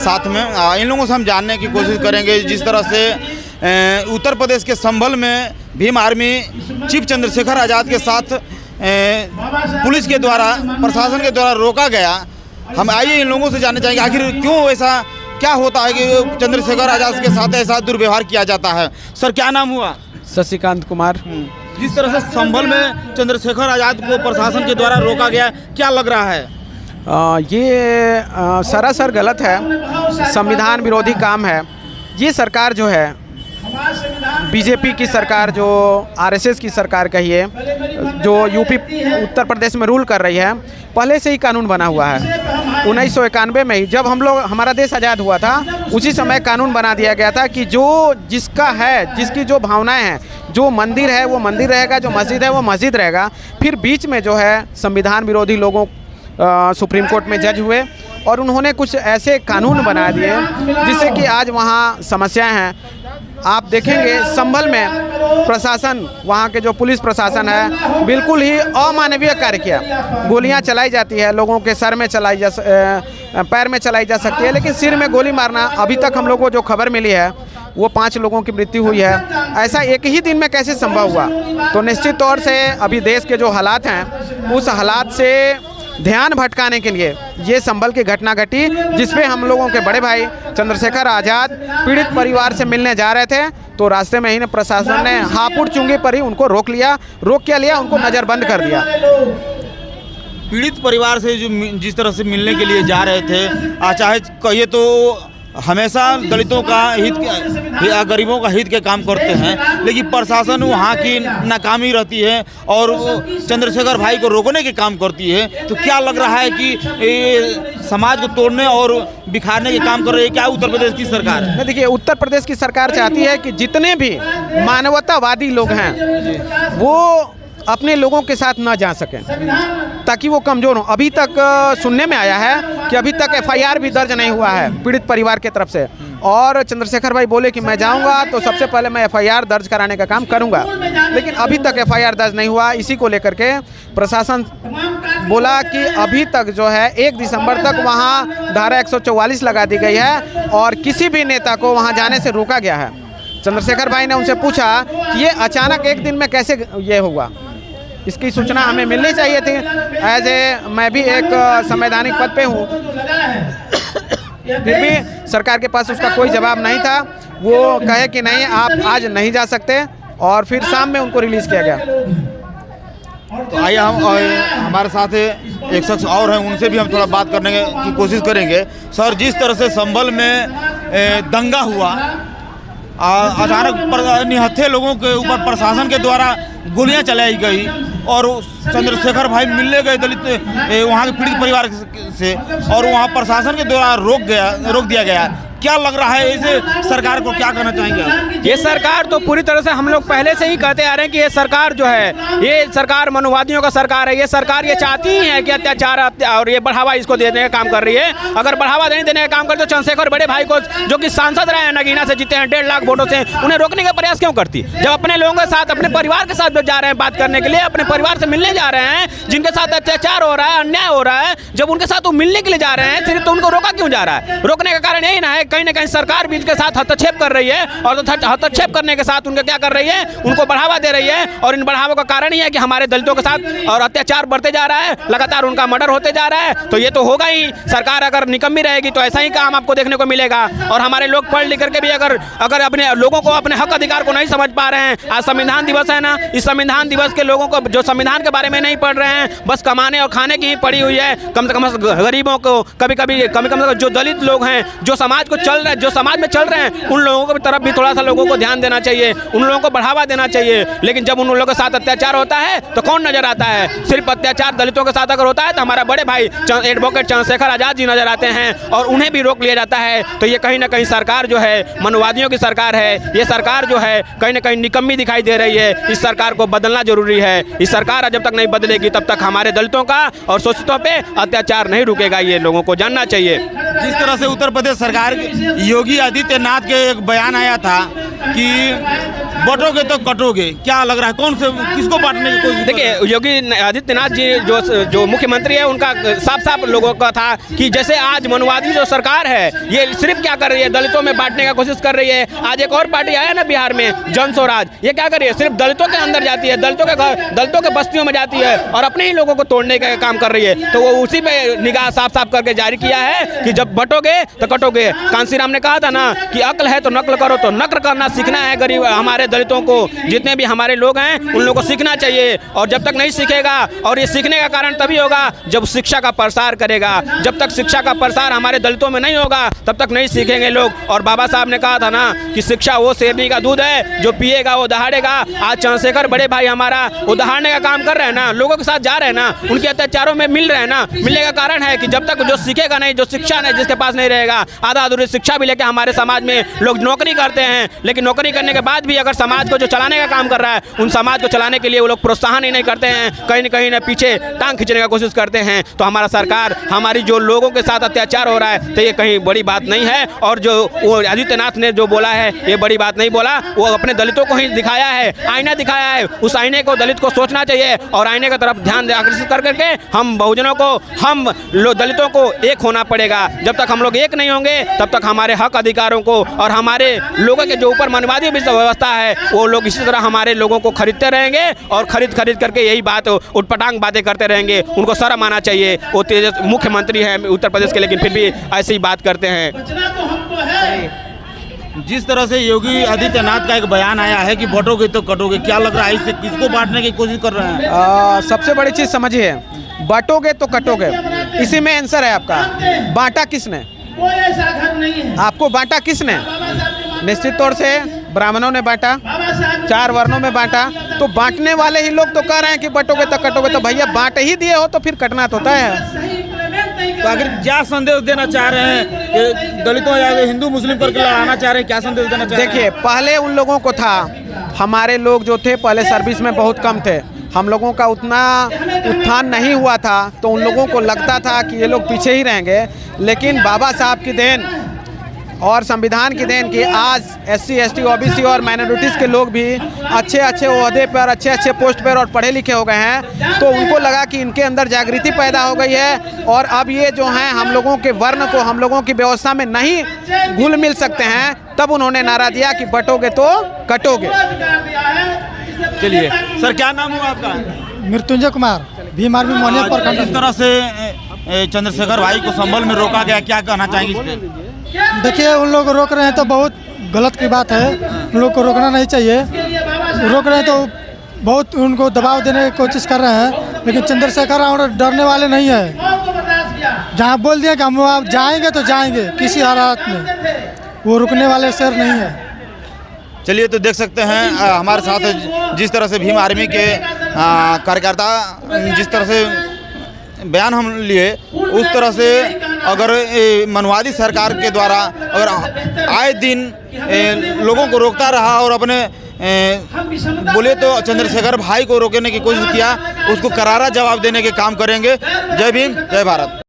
साथ में इन लोगों से हम जानने की कोशिश करेंगे जिस तरह से उत्तर प्रदेश के संभल में भीम आर्मी चीफ चंद्रशेखर आज़ाद के साथ पुलिस के द्वारा, प्रशासन के द्वारा रोका गया। हम आइए इन लोगों से जानना चाहेंगे आखिर क्यों ऐसा क्या होता है कि चंद्रशेखर आज़ाद के साथ ऐसा दुर्व्यवहार किया जाता है। सर क्या नाम हुआ? शशिकांत कुमार। जिस तरह से संभल में चंद्रशेखर आज़ाद को प्रशासन के द्वारा रोका गया, क्या लग रहा है? ये सरासर गलत है, संविधान विरोधी काम है। ये सरकार जो है बीजेपी की सरकार, जो आरएसएस की सरकार कहिए, जो यूपी उत्तर प्रदेश में रूल कर रही है, पहले से ही कानून बना हुआ है। 1991 में ही जब हमारा देश आज़ाद हुआ था, उसी समय कानून बना दिया गया था कि जो जिसका है, जिसकी जो भावनाएं हैं, जो मंदिर है वो मंदिर रहेगा, जो मस्जिद है वो मस्जिद रहेगा। फिर बीच में जो है संविधान विरोधी लोगों सुप्रीम कोर्ट में जज हुए और उन्होंने कुछ ऐसे कानून बना दिए जिससे कि आज वहाँ समस्याएं हैं। आप देखेंगे संभल में प्रशासन, वहाँ के जो पुलिस प्रशासन है, बिल्कुल ही अमानवीय कार्य किया। गोलियां चलाई जाती है, लोगों के सर में पैर में चलाई जा सकती है, लेकिन सिर में गोली मारना, अभी तक हम लोगों को जो खबर मिली है वो 5 लोगों की मृत्यु हुई है। ऐसा एक ही दिन में कैसे संभव हुआ? तो निश्चित तौर से अभी देश के जो हालात हैं, उस हालात से ध्यान भटकाने के लिए ये संभल की घटना घटी, जिसपे हम लोगों के बड़े भाई चंद्रशेखर आज़ाद पीड़ित परिवार से मिलने जा रहे थे, तो रास्ते में ही प्रशासन ने हापुड़ चुंगी पर ही उनको रोक लिया, उनको नज़रबंद कर दिया। पीड़ित परिवार से जो जिस तरह से मिलने के लिए जा रहे थे, चाहे कहिए तो हमेशा दलितों का हित, गरीबों का हित के काम करते हैं, लेकिन प्रशासन वहाँ की नाकामी रहती है और चंद्रशेखर भाई को रोकने के काम करती है। तो क्या लग रहा है कि ये समाज को तोड़ने और बिखारने के काम कर रही है क्या उत्तर प्रदेश की सरकार? देखिए, उत्तर प्रदेश की सरकार चाहती है कि जितने भी मानवतावादी लोग हैं वो अपने लोगों के साथ ना जा सकें ताकि वो कमज़ोर हों। अभी तक सुनने में आया है कि अभी तक एफआईआर भी दर्ज नहीं हुआ है पीड़ित परिवार के तरफ से, और चंद्रशेखर भाई बोले कि मैं जाऊंगा तो सबसे पहले मैं एफआईआर दर्ज कराने का काम करूंगा, लेकिन अभी तक एफआईआर दर्ज नहीं हुआ। इसी को लेकर के प्रशासन बोला कि अभी तक जो है 1 दिसंबर तक वहाँ धारा 144 लगा दी गई है और किसी भी नेता को वहाँ जाने से रोका गया है। चंद्रशेखर भाई ने उनसे पूछा कि ये अचानक एक दिन में कैसे ये हुआ, इसकी सूचना हमें मिलनी चाहिए थी। मैं भी एक संवैधानिक पद पे हूँ, फिर भी सरकार के पास उसका कोई जवाब नहीं था। वो कहे कि नहीं, आप आज नहीं जा सकते, और फिर शाम में उनको रिलीज़ किया गया। तो आइए हमारे साथ एक शख्स और हैं, उनसे भी हम थोड़ा बात करने की कोशिश करेंगे। सर, जिस तरह से संभल में दंगा हुआ, अचानक निहत्थे लोगों के ऊपर प्रशासन के द्वारा गोलियां चलाई गई और चंद्रशेखर भाई मिलने गए दलित वहाँ के पीड़ित परिवार से, और वहाँ प्रशासन के द्वारा रोक दिया गया। क्या लग रहा है इसे सरकार को, क्या करना चाहेंगे आप? ये सरकार तो पूरी तरह से, हम लोग पहले से ही कहते आ रहे हैं कि ये सरकार जो है, ये सरकार मनोवादियों का सरकार है। ये सरकार ये चाहती ही है कि अत्याचार और ये बढ़ावा इसको देने का काम कर रही है। अगर बढ़ावा नहीं देने का काम करते तो चंद्रशेखर बड़े भाई को, जो कि सांसद रहे हैं, नगीना से जीते हैं 1.5 लाख वोटों से, उन्हें रोकने का प्रयास क्यों करती? जब अपने लोगों के साथ, अपने परिवार के साथ जा रहे हैं बात करने के लिए, अपने परिवार से मिलने जा रहे हैं, जिनके साथ अत्याचार हो रहा है, अन्याय हो रहा है, जब उनके साथ वो मिलने के लिए जा रहे हैं, सिर्फ तो उनको रोका क्यों जा रहा है? रोकने का कारण यही ना है, कहीं ना कहीं सरकार भी इनके साथ हस्तक्षेप कर रही है, और हस्तक्षेप करने के साथ उनका क्या कर रही है, उनको बढ़ावा दे रही है। और इन बढ़ावों का कारण ही है कि हमारे दलितों के साथ और अत्याचार बढ़ते जा रहा है, लगातार उनका मर्डर होते जा रहा है। तो ये तो होगा ही, सरकार अगर निकम्मी रहेगी तो ऐसा ही काम आपको देखने को मिलेगा। और हमारे लोग पढ़ लिख करके भी अगर अपने लोगों को, अपने हक अधिकार को नहीं समझ पा रहे हैं। आज संविधान दिवस है ना, इस संविधान दिवस के लोगों को जो संविधान के बारे में नहीं पढ़ रहे हैं, बस कमाने और खाने की ही पड़ी हुई है। कम से कम गरीबों को, कभी जो दलित लोग हैं, जो समाज को चल रहे हैं, जो समाज में चल रहे हैं, उन लोगों की तरफ भी थोड़ा सा लोगों को ध्यान देना चाहिए, उन लोगों को बढ़ावा देना चाहिए। लेकिन जब उन लोगों के साथ अत्याचार होता है तो कौन नजर आता है? सिर्फ अत्याचार दलितों के साथ अगर होता है तो हमारा बड़े भाई एडवोकेट चंद्रशेखर आज़ाद जी नजर आते हैं और उन्हें भी रोक लिया जाता है। तो ये कहीं ना कहीं सरकार जो है मनोवादियों की सरकार है। ये सरकार जो है कहीं ना कहीं निकम्मी दिखाई दे रही है। इस सरकार को बदलना जरूरी है। इस सरकार जब तक नहीं बदलेगी तब तक हमारे दलितों का और शोषितों पे अत्याचार नहीं रुकेगा। ये लोगों को जानना चाहिए। जिस तरह से उत्तर प्रदेश सरकार योगी आदित्यनाथ के एक बयान आया था कि बटोगे तो कटोगे, क्या लग रहा है, कौन से किसको बांटने की कोशिश? देखिए, योगी आदित्यनाथ जी जो मुख्यमंत्री है, उनका साफ साफ लोगों का था कि जैसे आज मनुवादी जो सरकार है ये सिर्फ क्या कर रही है, दलितों में बांटने का कोशिश कर रही है। आज एक और पार्टी आया ना बिहार में, जन स्वराज, ये क्या कर रही है, सिर्फ दलितों के अंदर जाती है, दलितों के घर, दलितों के बस्तियों में जाती है और अपने ही लोगों को तोड़ने का काम कर रही है। तो वो उसी पे निगाह साफ साफ करके जारी किया है कि जब बटोगे तो कटोगे। कांसीराम ने कहा था ना कि अक्ल है तो नकल करो, तो नकल करना सीखना है गरीब हमारे दलितों को, जितने भी हमारे लोग हैं उन लोगों को सीखना चाहिए। और जब तक नहीं सीखेगा, और ये सीखने का कारण तभी होगा जब शिक्षा का प्रसार करेगा। जब तक शिक्षा का प्रसार हमारे दलितों में नहीं होगा तब तक नहीं सीखेंगे लोग। और बाबा साहब ने कहा था ना कि शिक्षा वो शेरनी का दूध है, जो पिएगा वो दहाड़ेगा। आज चंद्रशेखर बड़े भाई हमारा वो दहाड़ने का काम कर रहे हैं ना, लोगों के साथ जा रहे हैं ना, उनके अत्याचारों में मिल रहे हैं ना। मिलने का कारण है कि जब तक जो सीखेगा नहीं, जो शिक्षा नहीं, जिसके पास नहीं रहेगा, आधा अधूरी शिक्षा भी लेके हमारे समाज में लोग नौकरी करते हैं, लेकिन नौकरी करने के बाद भी अगर समाज को जो चलाने का काम कर रहा है, उन समाज को चलाने के लिए वो लोग प्रोत्साहन ही नहीं करते हैं, कहीं ना पीछे टांग खींचने का कोशिश करते हैं। तो हमारा सरकार, हमारी जो लोगों के साथ अत्याचार हो रहा है, तो ये कहीं बड़ी बात नहीं है। और जो वो आदित्यनाथ ने जो बोला है, ये बड़ी बात नहीं बोला, वो अपने दलितों को ही दिखाया है, आईना दिखाया है। उस आईने को दलित को सोचना चाहिए और आईने की तरफ ध्यान आकर्षित कर करके हम बहुजनों को, हम दलितों को एक होना पड़ेगा। जब तक हम लोग एक नहीं होंगे तब तक हमारे हक अधिकारों को और हमारे लोगों के जो ऊपर मनवादी व्यवस्था है, वो लोग इसी तरह हमारे लोगों को खरीदते रहेंगे और खरीद करके यही बात उटपटांग बातें करते रहेंगे। उनको शर्म आना चाहिए। वो मुख्यमंत्री है उत्तर प्रदेश के, लेकिन फिर भी ऐसी ही बात करते हैं। जिस तरह से योगी आदित्यनाथ का एक बयान आया है कि बटोगे तो कटोगे, क्या लग रहा है इससे किसको बांटने की कोशिश कर रहे हैं? सबसे बड़ी चीज़ समझिए, बांटोगे तो कटोगे, इसी में आंसर है आपका। बांटा किसने? आपको बांटा किसने? निश्चित तौर से ब्राह्मणों ने बांटा, 4 वर्णों में बांटा। तो बांटने वाले ही लोग तो कह रहे हैं कि बटोगे तो कटोगे। तो भैया बांट ही दिए हो तो फिर कटना तो होता है। तो आखिर क्या संदेश देना चाह रहे हैं कि दलितों या हिंदू मुस्लिम करके लड़ाना चाह रहे हैं, क्या संदेश देना चाह रहे हैं? देखिए, पहले उन लोगों को था, हमारे लोग जो थे पहले सर्विस में बहुत कम थे, हम लोगों का उतना उत्थान नहीं हुआ था, तो उन लोगों को लगता था कि ये लोग पीछे ही रहेंगे। लेकिन बाबा साहब की देन और संविधान की देन कि आज SC ST OBC और माइनॉरिटीज़ के लोग भी अच्छे ओहदे पर, अच्छे पोस्ट पर और पढ़े लिखे हो गए हैं। तो उनको लगा कि इनके अंदर जागृति पैदा हो गई है और अब ये जो हैं हम लोगों के वर्ण को, हम लोगों की व्यवस्था में नहीं घुल मिल सकते हैं। तब उन्होंने नारा दिया कि बटोगे तो कटोगे। चलिए सर, क्या नाम हुआ आपका? मृत्युंजय कुमार, भीम आर्मी मोहनिया प्रखंड। इस तरह से चंद्रशेखर भाई को संभल में रोका गया, क्या कहना चाहेंगे इस पे? देखिए, उन लोग रोक रहे हैं तो बहुत गलत की बात है, उन लोग को रोकना नहीं चाहिए। रोक रहे हैं तो बहुत उनको दबाव देने की कोशिश कर रहे हैं, लेकिन चंद्रशेखर और डरने वाले नहीं है। जहाँ बोल दिया कि हम आप जाएंगे तो जाएंगे किसी हालात में, वो रुकने वाले शेर नहीं है। चलिए, तो देख सकते हैं हमारे साथ जिस तरह से भीम आर्मी के कार्यकर्ता जिस तरह से बयान हम लिए, उस तरह से अगर मनवादी सरकार के द्वारा अगर आए दिन लोगों को रोकता रहा और अपने बोले तो चंद्रशेखर भाई को रोकने की कोशिश किया, उसको करारा जवाब देने के काम करेंगे। जय भीम, जय भारत।